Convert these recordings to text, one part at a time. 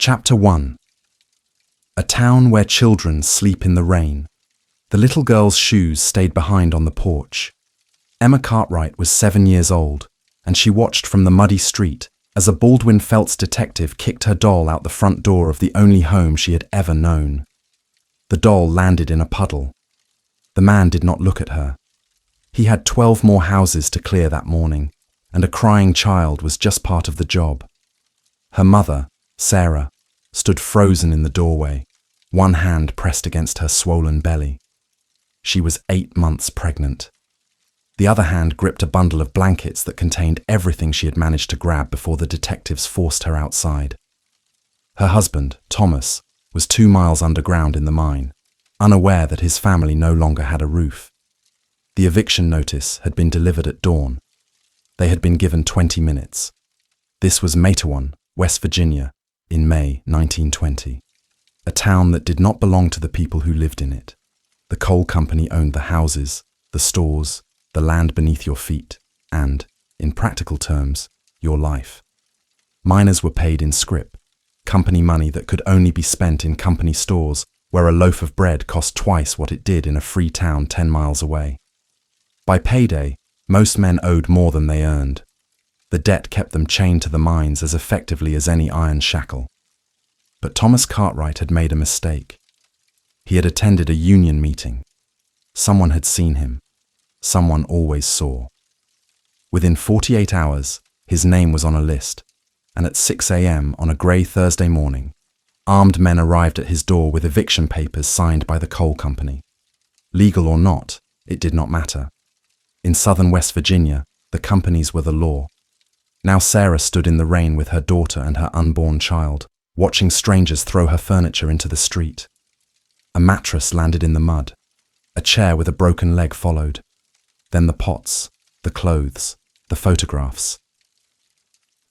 Chapter 1. A town where children sleep in the rain. The little girl's shoes stayed behind on the porch. Emma Cartwright was 7 years old, and she watched from the muddy street as a Baldwin Felts detective kicked her doll out the front door of the only home she had ever known. The doll landed in a puddle. The man did not look at her. He had 12 more houses to clear that morning, and a crying child was just part of the job. Her mother, Sarah, stood frozen in the doorway, one hand pressed against her swollen belly. She was 8 months pregnant. The other hand gripped a bundle of blankets that contained everything she had managed to grab before the detectives forced her outside. Her husband, Thomas, was 2 miles underground in the mine, unaware that his family no longer had a roof. The eviction notice had been delivered at dawn. They had been given 20 minutes. This was Matewan, West Virginia, in May 1920. A town that did not belong to the people who lived in it. The coal company owned the houses, the stores, the land beneath your feet, and, in practical terms, your life. Miners were paid in scrip, company money that could only be spent in company stores where a loaf of bread cost twice what it did in a free town 10 miles away. By payday, most men owed more than they earned. The debt kept them chained to the mines as effectively as any iron shackle. But Thomas Cartwright had made a mistake. He had attended a union meeting. Someone had seen him. Someone always saw. Within 48 hours, his name was on a list, and at 6 a.m. on a grey Thursday morning, armed men arrived at his door with eviction papers signed by the coal company. Legal or not, it did not matter. In southern West Virginia, the companies were the law. Now Sarah stood in the rain with her daughter and her unborn child, watching strangers throw her furniture into the street. A mattress landed in the mud. A chair with a broken leg followed. Then the pots, the clothes, the photographs.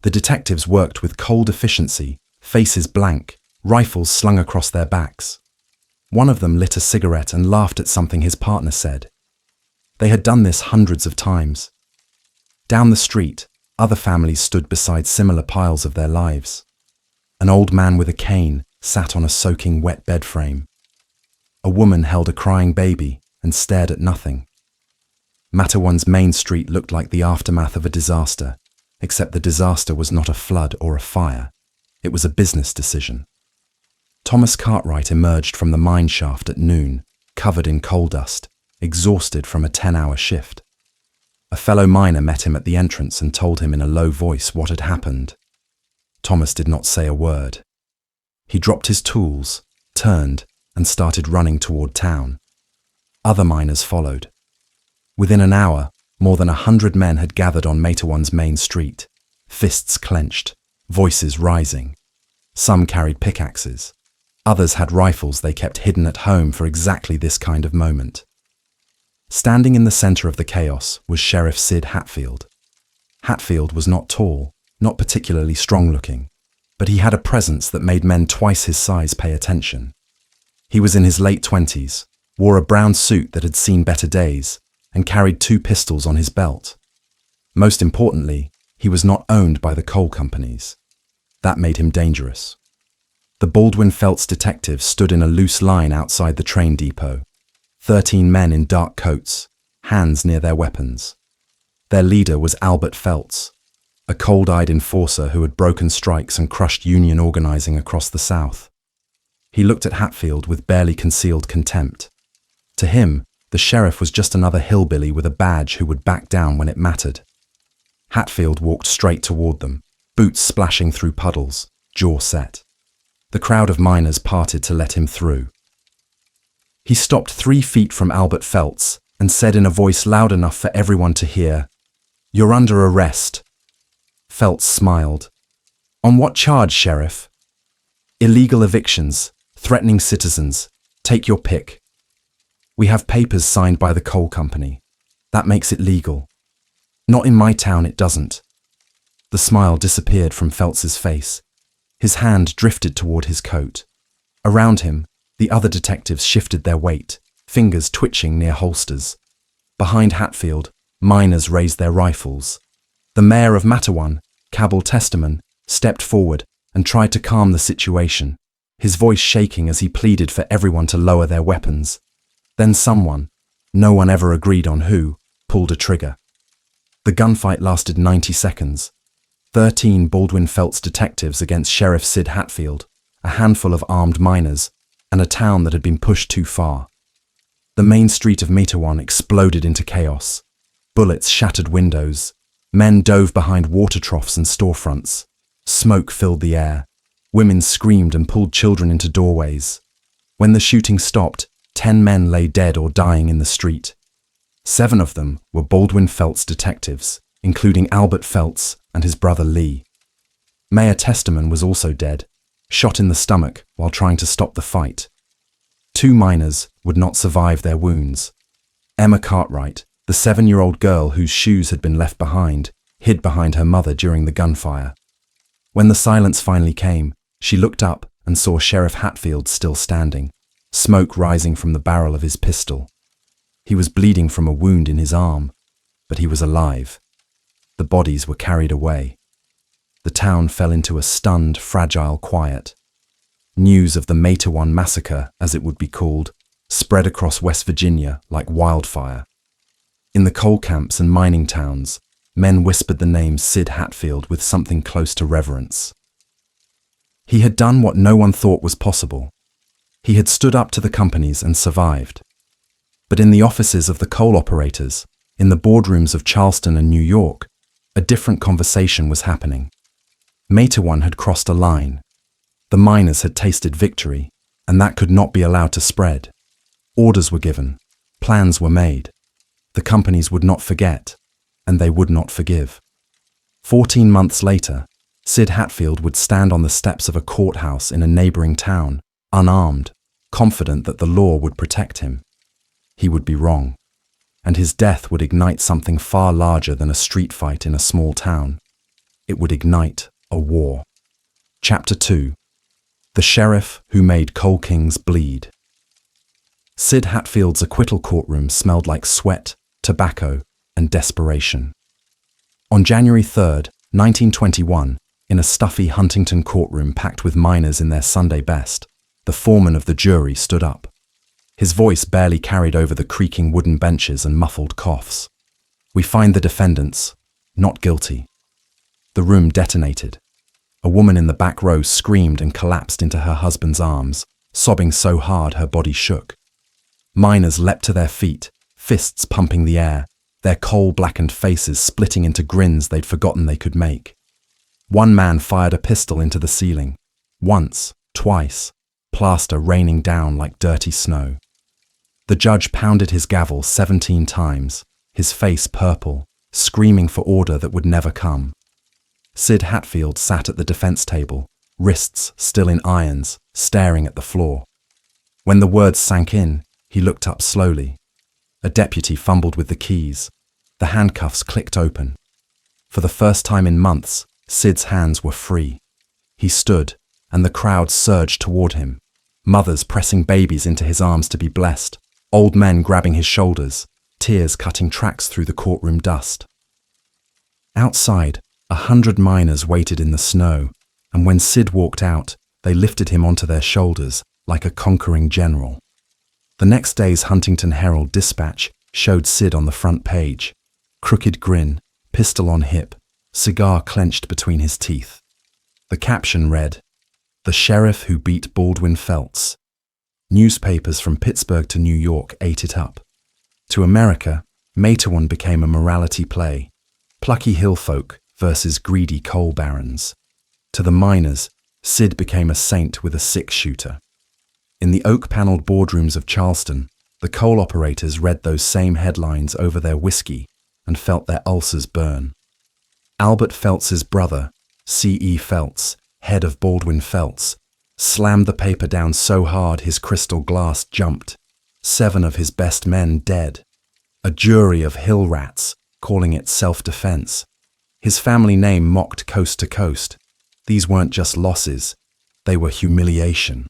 The detectives worked with cold efficiency, faces blank, rifles slung across their backs. One of them lit a cigarette and laughed at something his partner said. They had done this hundreds of times. Down the street, other families stood beside similar piles of their lives. An old man with a cane sat on a soaking wet bed frame. A woman held a crying baby and stared at nothing. Matewan's main street looked like the aftermath of a disaster, except the disaster was not a flood or a fire. It was a business decision. Thomas Cartwright emerged from the mine shaft at noon, covered in coal dust, exhausted from a 10-hour shift. A fellow miner met him at the entrance and told him in a low voice what had happened. Thomas did not say a word. He dropped his tools, turned, and started running toward town. Other miners followed. Within an hour, more than 100 men had gathered on Matewan's main street, fists clenched, voices rising. Some carried pickaxes. Others had rifles they kept hidden at home for exactly this kind of moment. Standing in the center of the chaos was Sheriff Sid Hatfield. Hatfield was not tall, not particularly strong-looking, but he had a presence that made men twice his size pay attention. He was in his late 20s, wore a brown suit that had seen better days, and carried 2 pistols on his belt. Most importantly, he was not owned by the coal companies. That made him dangerous. The Baldwin Felts detectives stood in a loose line outside the train depot. 13 men in dark coats, hands near their weapons. Their leader was Albert Felts, a cold-eyed enforcer who had broken strikes and crushed union organizing across the South. He looked at Hatfield with barely concealed contempt. To him, the sheriff was just another hillbilly with a badge who would back down when it mattered. Hatfield walked straight toward them, boots splashing through puddles, jaw set. The crowd of miners parted to let him through. He stopped 3 feet from Albert Felts and said in a voice loud enough for everyone to hear, "You're under arrest." Felts smiled. "On what charge, Sheriff?" "Illegal evictions, threatening citizens. Take your pick." "We have papers signed by the coal company. That makes it legal." "Not in my town, it doesn't." The smile disappeared from Felts's face. His hand drifted toward his coat. Around him, the other detectives shifted their weight, fingers twitching near holsters. Behind Hatfield, miners raised their rifles. The mayor of Matewan, Cabell Testaman, stepped forward and tried to calm the situation, his voice shaking as he pleaded for everyone to lower their weapons. Then someone, no one ever agreed on who, pulled a trigger. The gunfight lasted 90 seconds. 13 Baldwin Felts detectives against Sheriff Sid Hatfield, a handful of armed miners, and a town that had been pushed too far. The main street of Metawan exploded into chaos. Bullets shattered windows. Men dove behind water troughs and storefronts. Smoke filled the air. Women screamed and pulled children into doorways. When the shooting stopped, 10 men lay dead or dying in the street. 7 of them were Baldwin Felts detectives, including Albert Felts and his brother Lee. Mayor Testaman was also dead, shot in the stomach while trying to stop the fight. 2 miners would not survive their wounds. Emma Cartwright, the 7-year-old girl whose shoes had been left behind, hid behind her mother during the gunfire. When the silence finally came, she looked up and saw Sheriff Hatfield still standing, smoke rising from the barrel of his pistol. He was bleeding from a wound in his arm, but he was alive. The bodies were carried away. The town fell into a stunned, fragile quiet. News of the Metawan massacre, as it would be called, spread across West Virginia like wildfire. In the coal camps and mining towns, men whispered the name Sid Hatfield with something close to reverence. He had done what no one thought was possible. He had stood up to the companies and survived. But in the offices of the coal operators, in the boardrooms of Charleston and New York, a different conversation was happening. Metawan had crossed a line. The miners had tasted victory, and that could not be allowed to spread. Orders were given. Plans were made. The companies would not forget, and they would not forgive. 14 months later, Sid Hatfield would stand on the steps of a courthouse in a neighboring town, unarmed, confident that the law would protect him. He would be wrong, and his death would ignite something far larger than a street fight in a small town. It would ignite a war. Chapter 2. The Sheriff Who Made Coal Kings Bleed. Sid Hatfield's acquittal courtroom smelled like sweat, tobacco, and desperation. On January 3rd, 1921, in a stuffy Huntington courtroom packed with miners in their Sunday best, the foreman of the jury stood up. His voice barely carried over the creaking wooden benches and muffled coughs. "We find the defendants not guilty." The room detonated. A woman in the back row screamed and collapsed into her husband's arms, sobbing so hard her body shook. Miners leapt to their feet, fists pumping the air, their coal-blackened faces splitting into grins they'd forgotten they could make. One man fired a pistol into the ceiling. Once, twice, plaster raining down like dirty snow. The judge pounded his gavel 17 times, his face purple, screaming for order that would never come. Sid Hatfield sat at the defense table, wrists still in irons, staring at the floor. When the words sank in, he looked up slowly. A deputy fumbled with the keys. The handcuffs clicked open. For the first time in months, Sid's hands were free. He stood, and the crowd surged toward him. Mothers pressing babies into his arms to be blessed, old men grabbing his shoulders, tears cutting tracks through the courtroom dust. Outside, 100 miners waited in the snow, and when Sid walked out, they lifted him onto their shoulders like a conquering general. The next day's Huntington Herald-Dispatch showed Sid on the front page. Crooked grin, pistol on hip, cigar clenched between his teeth. The caption read, "The Sheriff Who Beat Baldwin Felts." Newspapers from Pittsburgh to New York ate it up. To America, Metawan became a morality play. Plucky hillfolk versus greedy coal barons. To the miners, Sid became a saint with a six-shooter. In the oak-paneled boardrooms of Charleston, the coal operators read those same headlines over their whiskey and felt their ulcers burn. Albert Felts's brother, C.E. Felts, head of Baldwin Felts, slammed the paper down so hard his crystal glass jumped. 7 of his best men dead. A jury of hill rats, calling it self-defense. His family name mocked coast to coast. These weren't just losses, they were humiliation.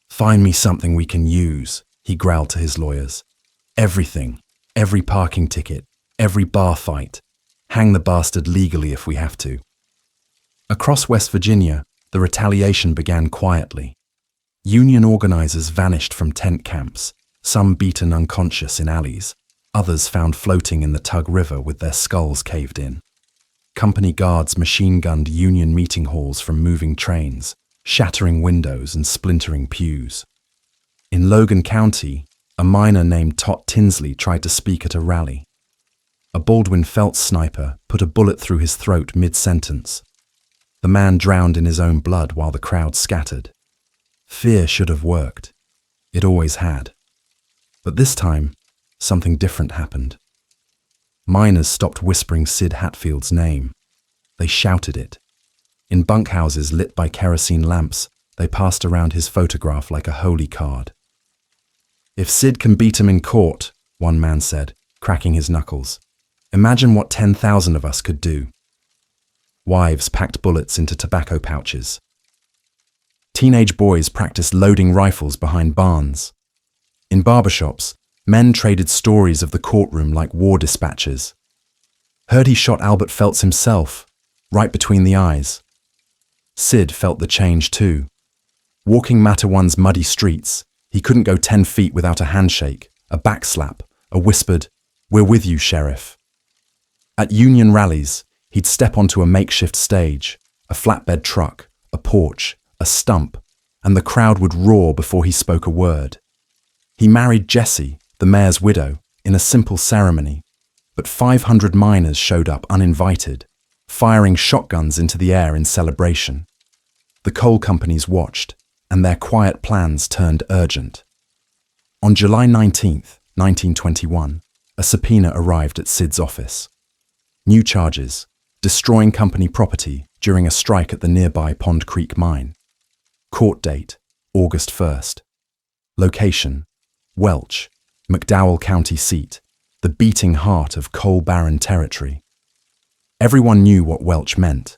"Find me something we can use," he growled to his lawyers. "Everything, every parking ticket, every bar fight. Hang the bastard legally if we have to." Across West Virginia, The retaliation began quietly. Union organizers vanished from tent camps, some beaten unconscious in alleys, others found floating in the Tug River with their skulls caved in. Company guards machine-gunned Union meeting halls from moving trains, shattering windows and splintering pews. In Logan County, a miner named Tot Tinsley tried to speak at a rally. A Baldwin Felts sniper put a bullet through his throat mid-sentence. The man drowned in his own blood while the crowd scattered. Fear should have worked. It always had. But this time, something different happened. Miners stopped whispering Sid Hatfield's name. They shouted it. In bunkhouses lit by kerosene lamps, they passed around his photograph like a holy card. "If Sid can beat him in court," one man said, cracking his knuckles, "imagine what 10,000 of us could do." Wives packed bullets into tobacco pouches. Teenage boys practiced loading rifles behind barns. In barbershops, men traded stories of the courtroom like war dispatches. Heard he shot Albert Felts himself, right between the eyes. Sid felt the change too. Walking Mattawan muddy streets, he couldn't go 10 feet without a handshake, a backslap, a whispered, "We're with you, Sheriff." At Union rallies, he'd step onto a makeshift stage, a flatbed truck, a porch, a stump, and the crowd would roar before he spoke a word. He married Jessie, the mayor's widow, in a simple ceremony, but 500 miners showed up uninvited, firing shotguns into the air in celebration. The coal companies watched, and their quiet plans turned urgent. On July 19th, 1921, a subpoena arrived at Sid's office. New charges: destroying company property during a strike at the nearby Pond Creek mine. Court date: August 1st. Location: Welch, McDowell County seat, the beating heart of coal baron territory. Everyone knew what Welch meant.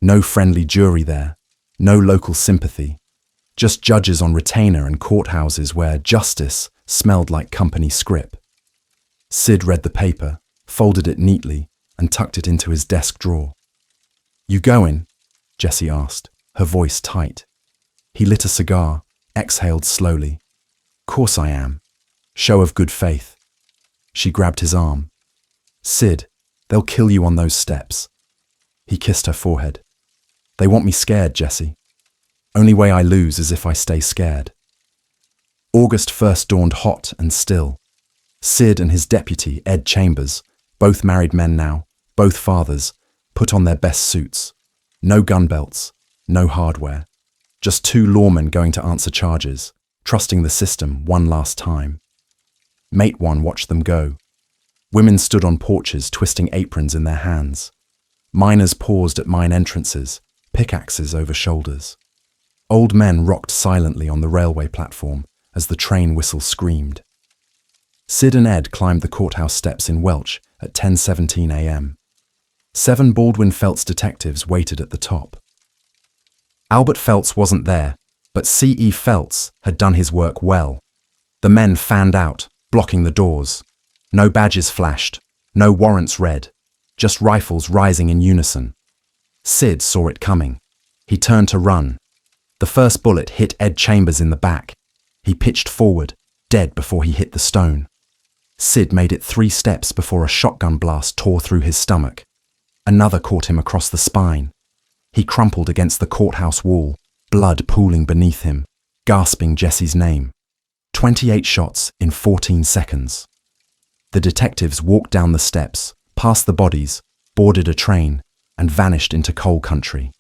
No friendly jury there, no local sympathy, just judges on retainer and courthouses where justice smelled like company scrip. Sid read the paper, folded it neatly, and tucked it into his desk drawer. "You goin'?" Jessie asked, her voice tight. He lit a cigar, exhaled slowly. "Course I am." Show of good faith. She grabbed his arm. "Sid, they'll kill you on those steps." He kissed her forehead. "They want me scared, Jessie. Only way I lose is if I stay scared." August 1st dawned hot and still. Sid and his deputy, Ed Chambers, both married men now, both fathers, put on their best suits. No gun belts, no hardware. Just two lawmen going to answer charges, trusting the system one last time. Mate one watched them go. Women stood on porches, twisting aprons in their hands. Miners paused at mine entrances, pickaxes over shoulders. Old men rocked silently on the railway platform as the train whistle screamed. Sid and Ed climbed the courthouse steps in Welch at 10:17 a.m. 7 Baldwin Felts detectives waited at the top. Albert Felts wasn't there, but C.E. Felts had done his work well. The men fanned out, blocking the doors. No badges flashed, no warrants read, just rifles rising in unison. Sid saw it coming. He turned to run. The first bullet hit Ed Chambers in the back. He pitched forward, dead before he hit the stone. Sid made it 3 steps before a shotgun blast tore through his stomach. Another caught him across the spine. He crumpled against the courthouse wall, blood pooling beneath him, gasping Jessie's name. 28 shots in 14 seconds. The detectives walked down the steps, past the bodies, boarded a train, and vanished into coal country.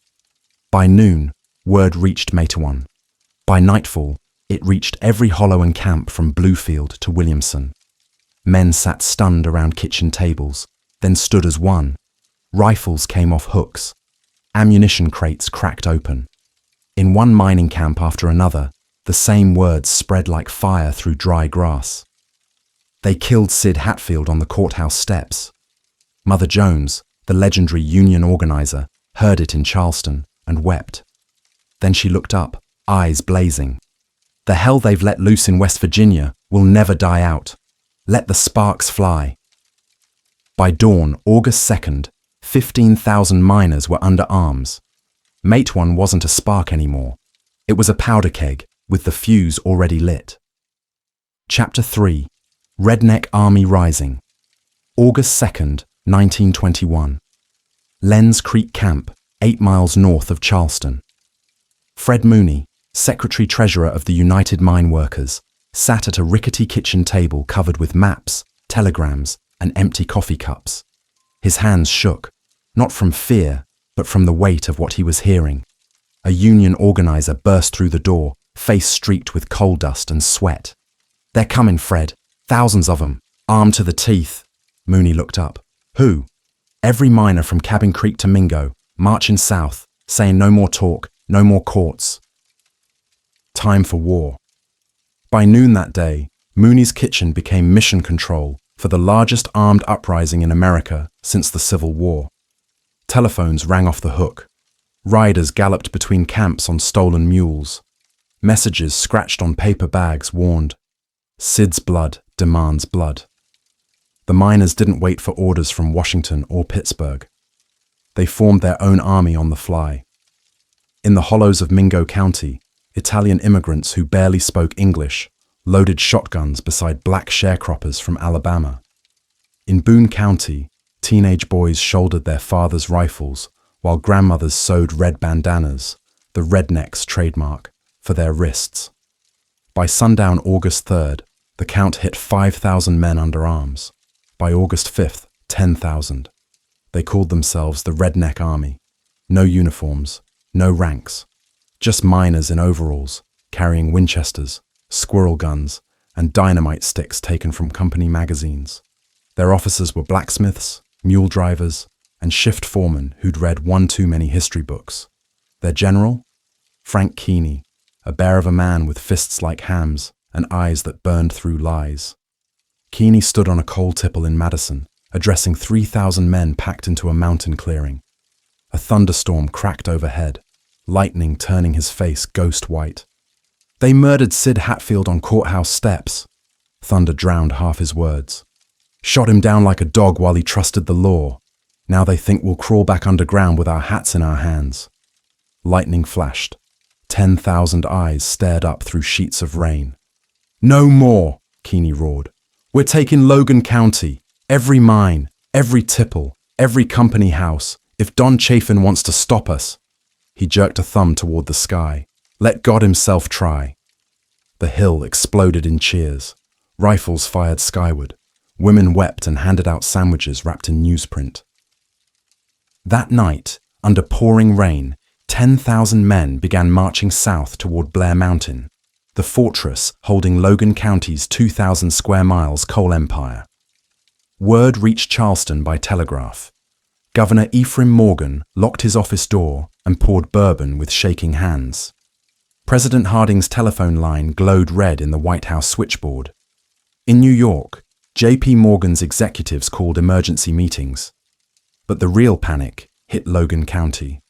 By noon, word reached Mattawan. By nightfall, it reached every hollow and camp from Bluefield to Williamson. Men sat stunned around kitchen tables, then stood as one. Rifles came off hooks. Ammunition crates cracked open. In one mining camp after another, the same words spread like fire through dry grass. They killed Sid Hatfield on the courthouse steps. Mother Jones, the legendary Union organizer, heard it in Charleston and wept. Then she looked up, eyes blazing. "The hell they've let loose in West Virginia will never die out. Let the sparks fly." By dawn, August 2nd, 15,000 miners were under arms. Mate 1 wasn't a spark anymore. It was a powder keg, with the fuse already lit. Chapter 3. Redneck Army Rising. August 2nd, 1921. Lenz Creek Camp, 8 miles north of Charleston. Fred Mooney, Secretary-Treasurer of the United Mine Workers, sat at a rickety kitchen table covered with maps, telegrams, and empty coffee cups. His hands shook, not from fear, but from the weight of what he was hearing. A union organizer burst through the door, face streaked with coal dust and sweat. "They're coming, Fred. Thousands of them, armed to the teeth." Mooney looked up. "Who?" "Every miner from Cabin Creek to Mingo, marching south, saying no more talk, no more courts. Time for war." By noon that day, Mooney's kitchen became mission control for the largest armed uprising in America since the Civil War. Telephones rang off the hook. Riders galloped between camps on stolen mules. Messages scratched on paper bags warned, "Sid's blood demands blood." The miners didn't wait for orders from Washington or Pittsburgh. They formed their own army on the fly. In the hollows of Mingo County, Italian immigrants who barely spoke English loaded shotguns beside black sharecroppers from Alabama. In Boone County, teenage boys shouldered their fathers' rifles while grandmothers sewed red bandanas, the redneck's trademark, for their wrists. By sundown August 3rd, the count hit 5,000 men under arms. By August 5th, 10,000. They called themselves the Redneck Army. No uniforms, no ranks. Just miners in overalls, carrying Winchesters, squirrel guns, and dynamite sticks taken from company magazines. Their officers were blacksmiths, mule drivers, and shift foremen who'd read one too many history books. Their general? Frank Keeney, a bear of a man with fists like hams and eyes that burned through lies. Keeney stood on a coal tipple in Madison, addressing 3,000 men packed into a mountain clearing. A thunderstorm cracked overhead, lightning turning his face ghost white. "They murdered Sid Hatfield on courthouse steps." Thunder drowned half his words. "Shot him down like a dog while he trusted the law. Now they think we'll crawl back underground with our hats in our hands." Lightning flashed. 10,000 eyes stared up through sheets of rain. "No more," Keeney roared. "We're taking Logan County, every mine, every tipple, every company house, if Don Chafin wants to stop us." He jerked a thumb toward the sky. "Let God himself try." The hill exploded in cheers. Rifles fired skyward. Women wept and handed out sandwiches wrapped in newsprint. That night, under pouring rain, 10,000 men began marching south toward Blair Mountain, the fortress holding Logan County's 2,000 square miles coal empire. Word reached Charleston by telegraph. Governor Ephraim Morgan locked his office door and poured bourbon with shaking hands. President Harding's telephone line glowed red in the White House switchboard. In New York, J.P. Morgan's executives called emergency meetings. But the real panic hit Logan County.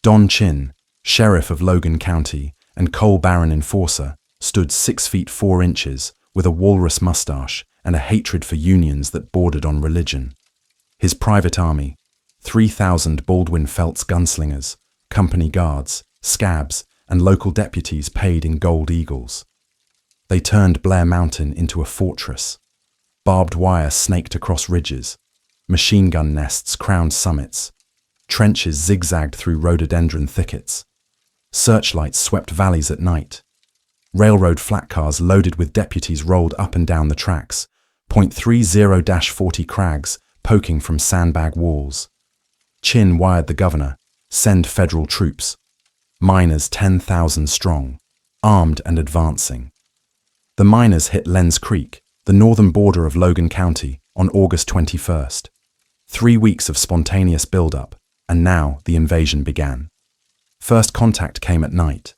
Don Chin, sheriff of Logan County and coal baron enforcer, stood 6 feet 4 inches with a walrus mustache and a hatred for unions that bordered on religion. His private army, 3,000 Baldwin Felts gunslingers, company guards, scabs, and local deputies paid in gold eagles. They turned Blair Mountain into a fortress. Barbed wire snaked across ridges. Machine gun nests crowned summits. Trenches zigzagged through rhododendron thickets. Searchlights swept valleys at night. Railroad flat cars loaded with deputies rolled up and down the tracks, .30-40 crags poking from sandbag walls. Chin wired the governor, "Send federal troops." Miners 10,000 strong, armed and advancing. The miners hit Lenz Creek, the northern border of Logan County, on August 21st. 3 weeks of spontaneous build-up, and now the invasion began. First contact came at night.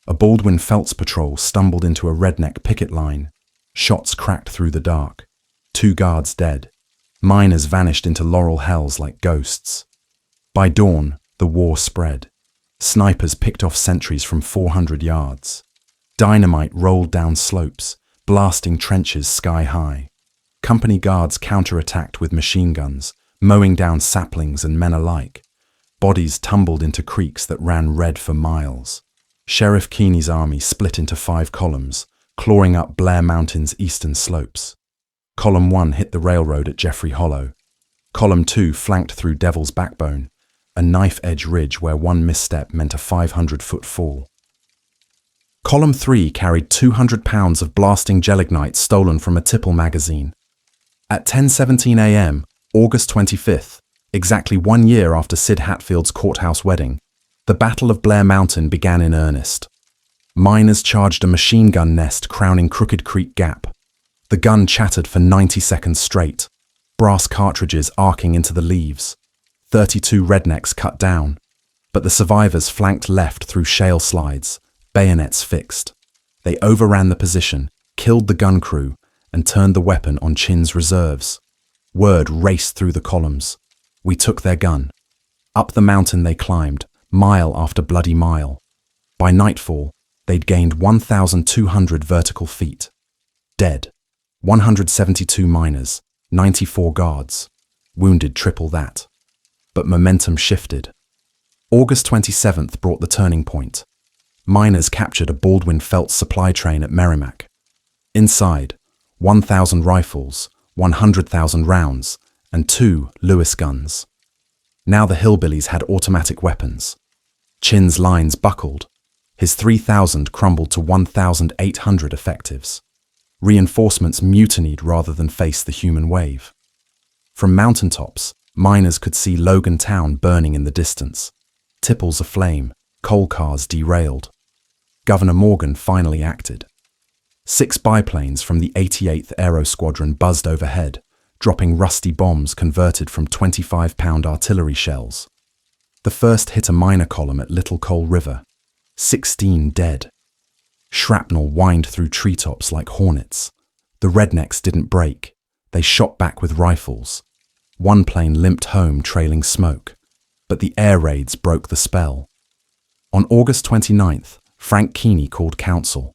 A Baldwin Felts patrol stumbled into a redneck picket line. Shots cracked through the dark. 2 guards dead. Miners vanished into Laurel Hells like ghosts. By dawn, the war spread. Snipers picked off sentries from 400 yards. Dynamite rolled down slopes, blasting trenches sky high. Company guards counterattacked with machine guns, mowing down saplings and men alike. Bodies tumbled into creeks that ran red for miles. Sheriff Keeney's army split into 5 columns, clawing up Blair Mountain's eastern slopes. Column 1 hit the railroad at Jeffrey Hollow. Column 2 flanked through Devil's Backbone, a knife-edge ridge where one misstep meant a 500-foot fall. Column 3 carried 200 pounds of blasting gelignite stolen from a tipple magazine. At 10:17 a.m., August 25th, exactly 1 year after Sid Hatfield's courthouse wedding, the Battle of Blair Mountain began in earnest. Miners charged a machine gun nest crowning Crooked Creek Gap. The gun chattered for 90 seconds straight, brass cartridges arcing into the leaves. 32 rednecks cut down, but the survivors flanked left through shale slides, bayonets fixed. They overran the position, killed the gun crew, and turned the weapon on Chin's reserves. Word raced through the columns. We took their gun. Up the mountain they climbed, mile after bloody mile. By nightfall, they'd gained 1,200 vertical feet. Dead, 172 miners, 94 guards. Wounded triple that. But momentum shifted. August 27th brought the turning point. Miners captured a Baldwin Felts supply train at Merrimack. Inside, 1,000 rifles, 100,000 rounds, and 2 Lewis guns. Now the hillbillies had automatic weapons. Chin's lines buckled. His 3,000 crumbled to 1,800 effectives. Reinforcements mutinied rather than face the human wave. From mountaintops, miners could see Logan Town burning in the distance. Tipples aflame, coal cars derailed. Governor Morgan finally acted. 6 biplanes from the 88th Aero Squadron buzzed overhead, dropping rusty bombs converted from 25-pound artillery shells. The first hit a miner column at Little Coal River. 16 dead. Shrapnel whined through treetops like hornets. The rednecks didn't break. They shot back with rifles. One plane limped home trailing smoke. But the air raids broke the spell. On August 29th, Frank Keeney called council.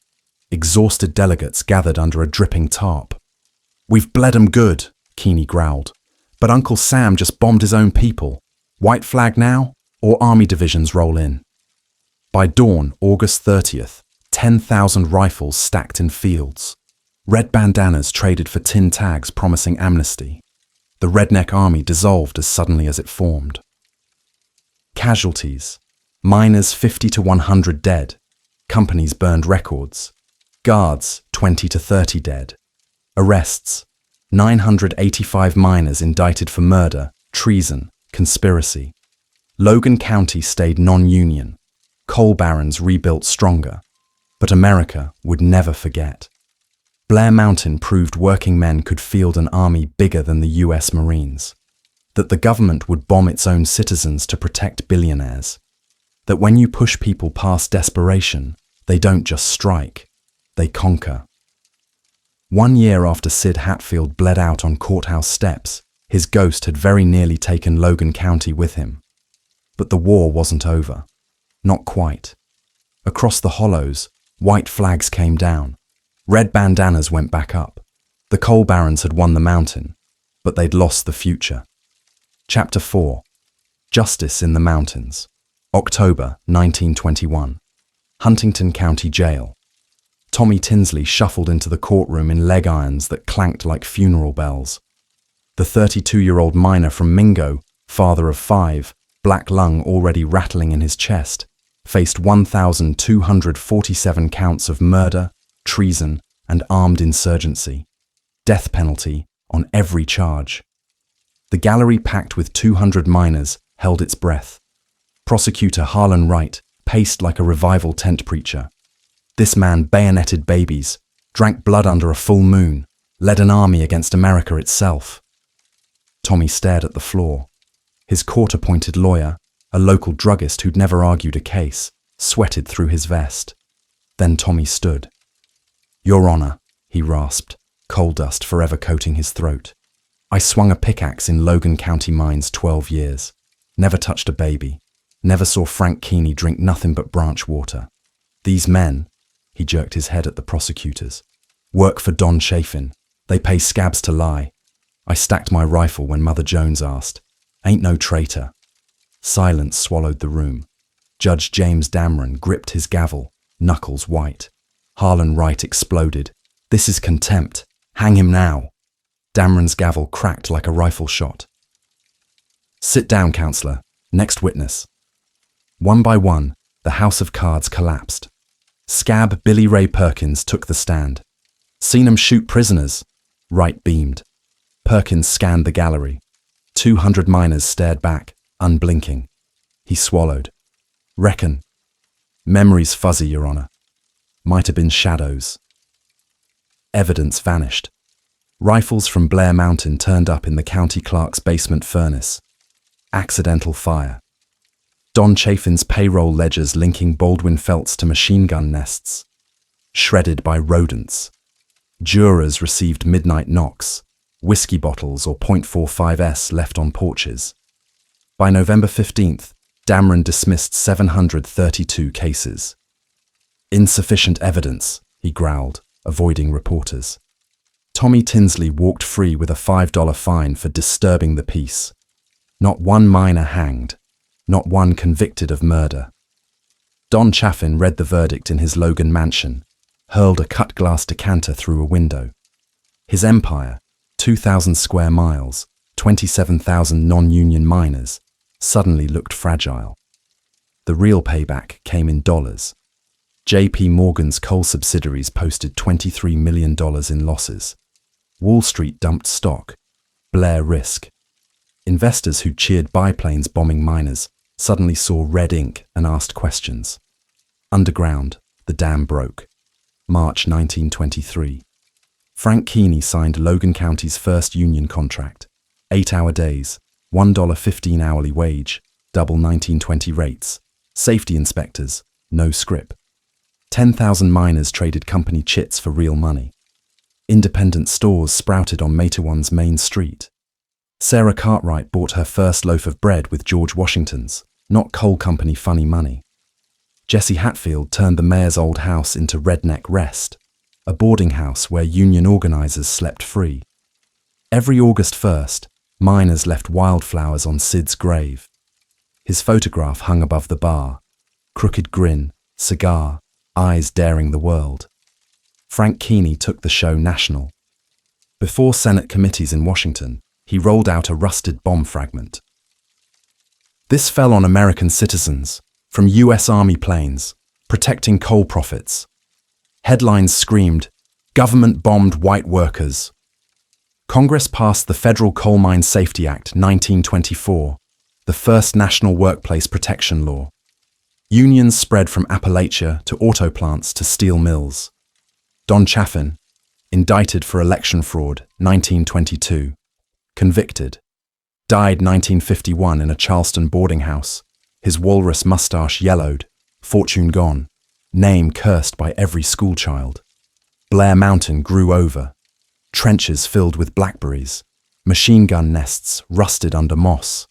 Exhausted delegates gathered under a dripping tarp. "We've bled 'em good," Keeney growled. "But Uncle Sam just bombed his own people. White flag now, or army divisions roll in?" By dawn, August 30th, 10,000 rifles stacked in fields. Red bandanas traded for tin tags promising amnesty. The redneck army dissolved as suddenly as it formed. Casualties: miners 50 to 100 dead. Companies burned records. Guards 20 to 30 dead. Arrests: 985 miners indicted for murder, treason, conspiracy. Logan County stayed non-union. Coal barons rebuilt stronger. But America would never forget. Blair Mountain proved working men could field an army bigger than the US Marines. That the government would bomb its own citizens to protect billionaires. That when you push people past desperation, they don't just strike, they conquer. 1 year after Sid Hatfield bled out on courthouse steps, his ghost had very nearly taken Logan County with him. But the war wasn't over. Not quite. Across the hollows, white flags came down. Red bandanas went back up. The coal barons had won the mountain, but they'd lost the future. Chapter 4. Justice in the Mountains. October 1921. Huntington County Jail. Tommy Tinsley shuffled into the courtroom in leg irons that clanked like funeral bells. The 32-year-old miner from Mingo, father of 5, black lung already rattling in his chest, faced 1,247 counts of murder, treason, and armed insurgency. Death penalty on every charge. The gallery, packed with 200 miners, held its breath. Prosecutor Harlan Wright paced like a revival tent preacher. This man bayoneted babies, drank blood under a full moon, led an army against America itself. Tommy stared at the floor. His court-appointed lawyer, a local druggist who'd never argued a case, sweated through his vest. Then Tommy stood. "Your Honor," he rasped, coal dust forever coating his throat. "I swung a pickaxe in Logan County mines 12 years. Never touched a baby. Never saw Frank Keeney drink nothing but branch water. These men," he jerked his head at the prosecutors, "work for Don Chafin. They pay scabs to lie. I stacked my rifle when Mother Jones asked. Ain't no traitor." Silence swallowed the room. Judge James Damron gripped his gavel, knuckles white. Harlan Wright exploded. "This is contempt. Hang him now." Damron's gavel cracked like a rifle shot. "Sit down, counselor. Next witness." One by one, the house of cards collapsed. Scab Billy Ray Perkins took the stand. "Seen 'em shoot prisoners." Wright beamed. Perkins scanned the gallery. 200 miners stared back, unblinking. He swallowed. "Reckon. Memory's fuzzy, Your Honor. Might have been shadows." Evidence vanished. Rifles from Blair Mountain turned up in the county clerk's basement furnace. Accidental fire. Don Chafin's payroll ledgers linking Baldwin Felts to machine gun nests. Shredded by rodents. Jurors received midnight knocks, whiskey bottles or .45s left on porches. By November 15th, Damron dismissed 732 cases. "Insufficient evidence," he growled, avoiding reporters. Tommy Tinsley walked free with a $5 fine for disturbing the peace. Not one miner hanged, not one convicted of murder. Don Chaffin read the verdict in his Logan mansion, hurled a cut-glass decanter through a window. His empire, 2,000 square miles, 27,000 non-union miners, suddenly looked fragile. The real payback came in dollars. J.P. Morgan's coal subsidiaries posted $23 million in losses. Wall Street dumped stock. Blair risk. Investors who cheered biplanes bombing miners suddenly saw red ink and asked questions. Underground, the dam broke. March 1923. Frank Keeney signed Logan County's first union contract. 8-hour days, $1.15 hourly wage, double 1920 rates. Safety inspectors, no scrip. 10,000 miners traded company chits for real money. Independent stores sprouted on Matewan's main street. Sarah Cartwright bought her first loaf of bread with George Washington's, not coal company funny money. Jesse Hatfield turned the mayor's old house into Redneck Rest, a boarding house where union organizers slept free. Every August 1st, miners left wildflowers on Sid's grave. His photograph hung above the bar. Crooked grin, cigar, eyes daring the world. Frank Keeney took the show national. Before Senate committees in Washington, he rolled out a rusted bomb fragment. This fell on American citizens, from U.S. Army planes, protecting coal profits. Headlines screamed, "Government bombed white workers." Congress passed the Federal Coal Mine Safety Act 1924, the first national workplace protection law. Unions spread from Appalachia to auto plants to steel mills. Don Chaffin, indicted for election fraud, 1922. Convicted. Died 1951 in a Charleston boarding house. His walrus mustache yellowed, fortune gone, name cursed by every schoolchild. Blair Mountain grew over. Trenches filled with blackberries. Machine gun nests rusted under moss.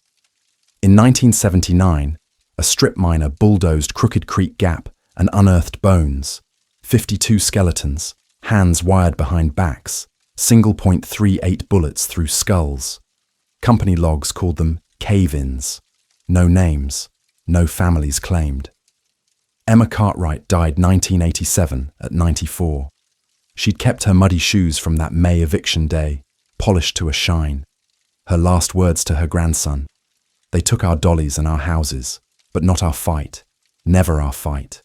In 1979, a strip miner bulldozed Crooked Creek Gap and unearthed bones. 52 skeletons, hands wired behind backs, single .38 bullets through skulls. Company logs called them cave-ins. No names, no families claimed. Emma Cartwright died 1987 at 94. She'd kept her muddy shoes from that May eviction day, polished to a shine. Her last words to her grandson: "They took our dollies and our houses, but not our fight, never our fight."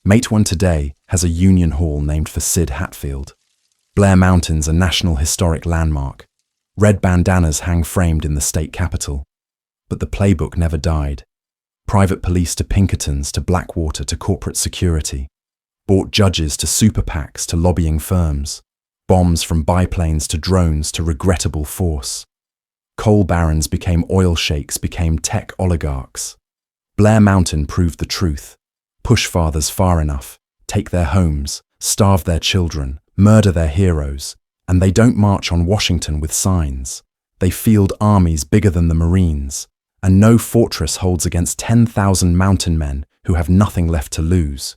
Matewan today has a union hall named for Sid Hatfield. Blair Mountain's a National Historic Landmark. Red bandanas hang framed in the state capitol. But the playbook never died. Private police to Pinkertons to Blackwater to corporate security. Bought judges to super PACs to lobbying firms. Bombs from biplanes to drones to regrettable force. Coal barons became oil sheiks, became tech oligarchs. Blair Mountain proved the truth. Push fathers far enough, take their homes, starve their children, murder their heroes, and they don't march on Washington with signs. They field armies bigger than the Marines, and no fortress holds against 10,000 mountain men who have nothing left to lose.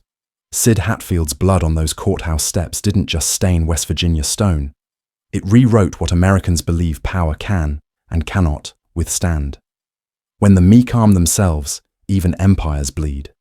Sid Hatfield's blood on those courthouse steps didn't just stain West Virginia stone. It rewrote what Americans believe power can and cannot withstand. When the meek arm themselves, even empires bleed.